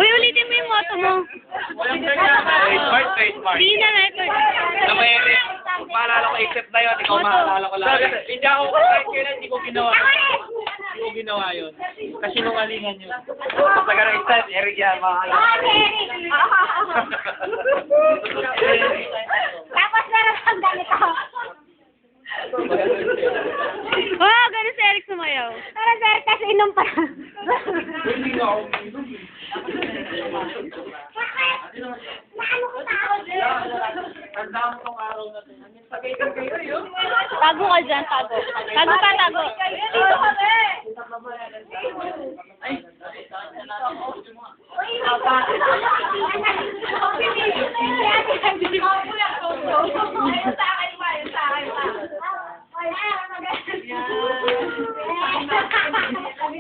Uy, ulitin mo yung motto mo. Di na record. Na may maalala ko, except na yun, ikaw maalala ko lang. Hindi ako, kahit kailan hindi ko ginawa. Hindi ko ginawa yun. Kasi nungalingan yun. Sa ganang style, Eric yan, Tapos meron kang ganito. Oh, ganun si Eric sumayaw. Pero sir, kasi inom pa. Hindi nga ako. Bakit? Naano ko tao? Tandaan mo tong araw na ito. Tago ka dyan, tago. Tago pa, tago. Dito kami! Uy, apa? Sa akin pa, sa akin pa. Wala,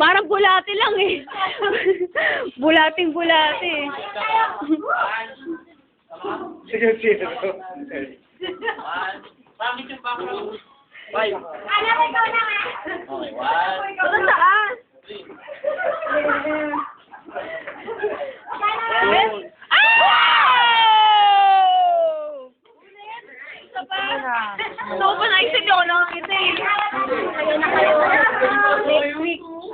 Parang bulati lang eh. Bulating-bulati eh. Sige. Pangit yung background. Five. Alam mo ikaw na nga. Okay, one. Ito saan? So, pa naisip ko lang kita eh. Kayo na kayo. Next week.